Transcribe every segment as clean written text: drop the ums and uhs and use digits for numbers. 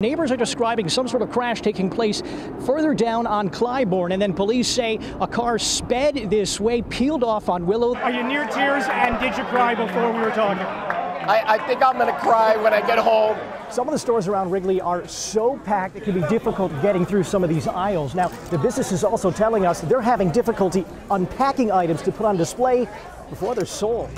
Neighbors are describing some sort of crash taking place further down on Clybourne, and then police say a car sped this way, peeled off on Willow. Are you near tears, and did you cry before we were talking? I think I'm going to cry when I get home. Some of the stores around Wrigley are so packed it can be difficult getting through some of these aisles. Now, the business is also telling us they're having difficulty unpacking items to put on display before they're sold.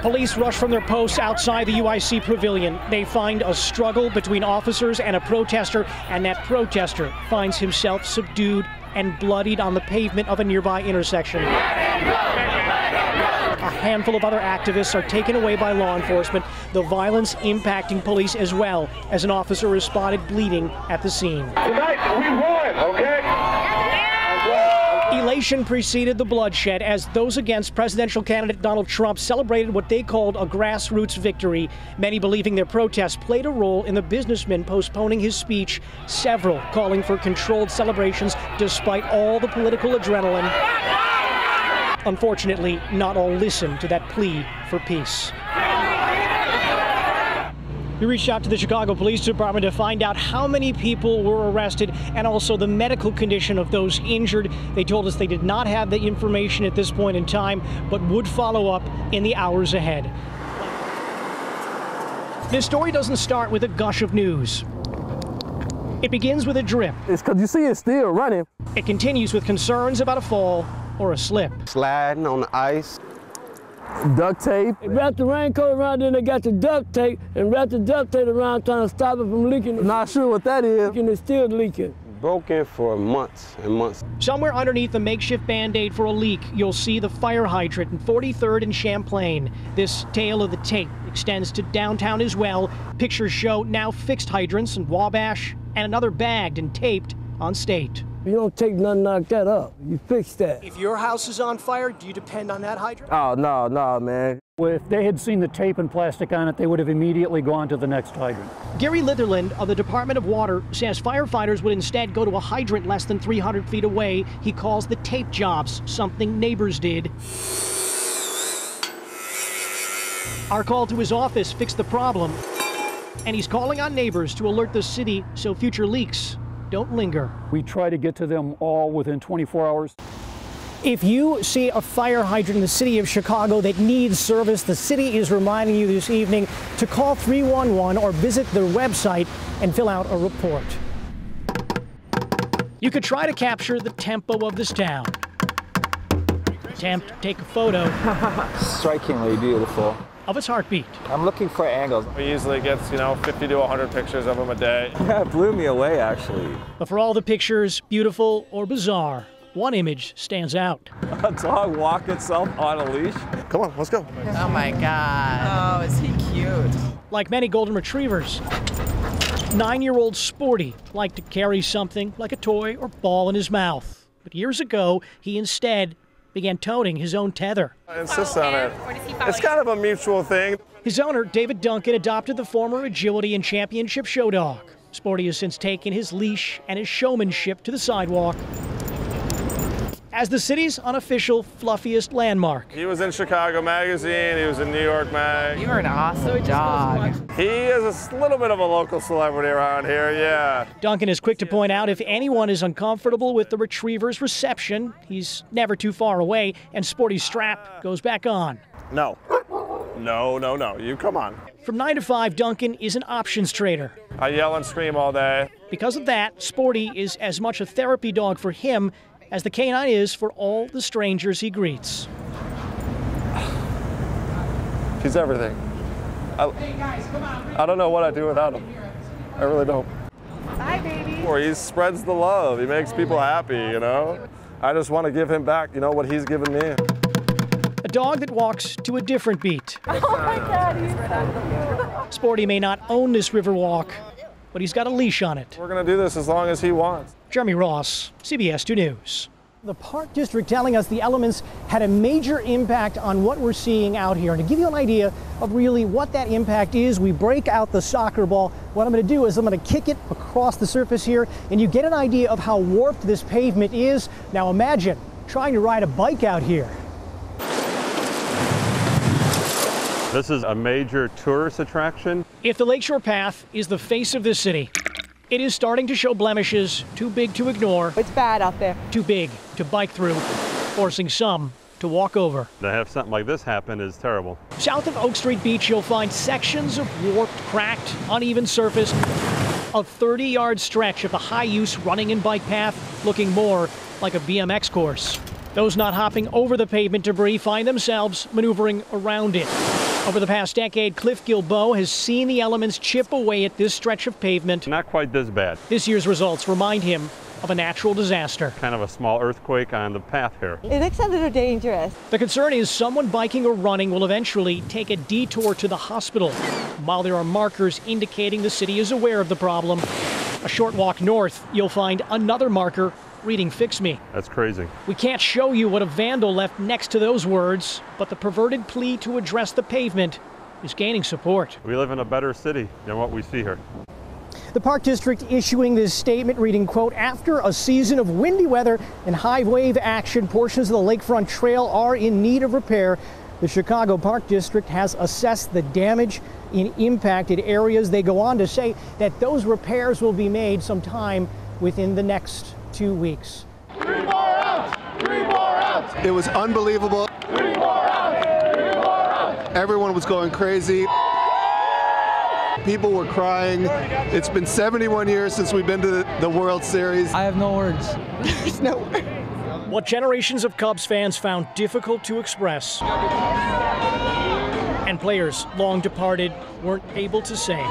Police rush from their posts outside the UIC pavilion. They find a struggle between officers and a protester, and that protester finds himself subdued and bloodied on the pavement of a nearby intersection. A handful of other activists are taken away by law enforcement, the violence impacting police as well, as an officer is spotted bleeding at the scene. Tonight, we won, okay? Elation preceded the bloodshed as those against presidential candidate Donald Trump celebrated what they called a grassroots victory, many believing their protest played a role in the businessman postponing his speech, several calling for controlled celebrations despite all the political adrenaline. Unfortunately, not all listened to that plea for peace. We reached out to the Chicago Police Department to find out how many people were arrested and also the medical condition of those injured. They told us they did not have the information at this point in time, but would follow up in the hours ahead. This story doesn't start with a gush of news. It begins with a drip. It's because you see it's still running. It continues with concerns about a fall or a slip. Sliding on the ice. Duct tape. They wrapped the raincoat around, then they got the duct tape and wrapped the duct tape around trying to stop it from leaking. Not sure what that is. It's still leaking. Broken for months and months. Somewhere underneath the makeshift Band-Aid for a leak, you'll see the fire hydrant in 43rd and Champlain. This tale of the tape extends to downtown as well. Pictures show now fixed hydrants in Wabash and another bagged and taped on State. You don't take nothing like that up. You fix that. If your house is on fire, do you depend on that hydrant? Oh, no, man. Well, if they had seen the tape and plastic on it, they would have immediately gone to the next hydrant. Gary Litherland of the Department of Water says firefighters would instead go to a hydrant less than 300 feet away. He calls the tape jobs something neighbors did. Our call to his office fixed the problem, and he's calling on neighbors to alert the city so future leaks don't linger. We try to get to them all within 24 hours. If you see a fire hydrant in the city of Chicago that needs service, the city is reminding you this evening to call 311 or visit their website and fill out a report. You could try to capture the tempo of this town. Attempt to take a photo. Strikingly beautiful. Of its heartbeat. I'm looking for angles. He usually gets, 50 to 100 pictures of him a day. Yeah, it blew me away, actually. But for all the pictures, beautiful or bizarre, one image stands out. A dog walk itself on a leash? Come on, let's go. Oh my God. Oh, is he cute? Like many golden retrievers, 9-year-old Sporty liked to carry something like a toy or ball in his mouth. But years ago, he instead began toting his own tether. I insist on it. It's kind of a mutual thing. His owner, David Duncan, adopted the former agility and championship show dog. Sporty has since taken his leash and his showmanship to the sidewalk as the city's unofficial fluffiest landmark. He was in Chicago Magazine, he was in New York Mag. You are an awesome dog. He is a little bit of a local celebrity around here, yeah. Duncan is quick to point out if anyone is uncomfortable with the retriever's reception, he's never too far away, and Sporty's strap goes back on. No, you come on. From 9 to 5, Duncan is an options trader. I yell and scream all day. Because of that, Sporty is as much a therapy dog for him as the canine is for all the strangers he greets. He's everything. I don't know what I'd do without him. I really don't. Bye, baby. Or he spreads the love. He makes people happy, I just want to give him back, what he's given me. A dog that walks to a different beat. Oh my God, he's so cute. Sporty may not own this river walk, but he's got a leash on it. We're going to do this as long as he wants. Jeremy Ross, CBS 2 News. The Park District telling us the elements had a major impact on what we're seeing out here. And to give you an idea of really what that impact is, we break out the soccer ball. What I'm going to do is I'm going to kick it across the surface here, and you get an idea of how warped this pavement is. Now imagine trying to ride a bike out here. This is a major tourist attraction. If the Lakeshore Path is the face of this city, it is starting to show blemishes too big to ignore. It's bad out there. Too big to bike through, forcing some to walk over. To have something like this happen is terrible. South of Oak Street Beach, you'll find sections of warped, cracked, uneven surface. A 30-yard stretch of the high-use running and bike path looking more like a BMX course. Those not hopping over the pavement debris find themselves maneuvering around it. Over the past decade, Cliff Gilboa has seen the elements chip away at this stretch of pavement. Not quite this bad. This year's results remind him of a natural disaster. Kind of a small earthquake on the path here. It looks a little dangerous. The concern is someone biking or running will eventually take a detour to the hospital. While there are markers indicating the city is aware of the problem, a short walk north, you'll find another marker reading "Fix Me." That's crazy. We can't show you what a vandal left next to those words, but the perverted plea to address the pavement is gaining support. We live in a better city than what we see here. The Park District issuing this statement reading, quote, "After a season of windy weather and high wave action, portions of the Lakefront Trail are in need of repair. The Chicago Park District has assessed the damage in impacted areas." They go on to say that those repairs will be made sometime within the next 2 weeks. 3 more outs! 3 more outs! It was unbelievable. 3 more outs! 3 more outs! Everyone was going crazy. People were crying. It's been 71 years since we've been to the World Series. I have no words. There's no words. What generations of Cubs fans found difficult to express, and players long departed weren't able to say,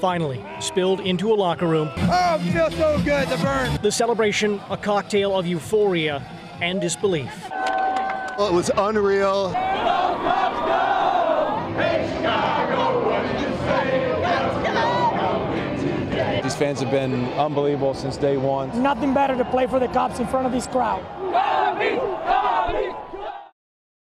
finally spilled into a locker room. Oh, it feels so good, the burn. The celebration, a cocktail of euphoria and disbelief. Well, it was unreal. These fans have been unbelievable since day one. Nothing better to play for the Cubs in front of this crowd.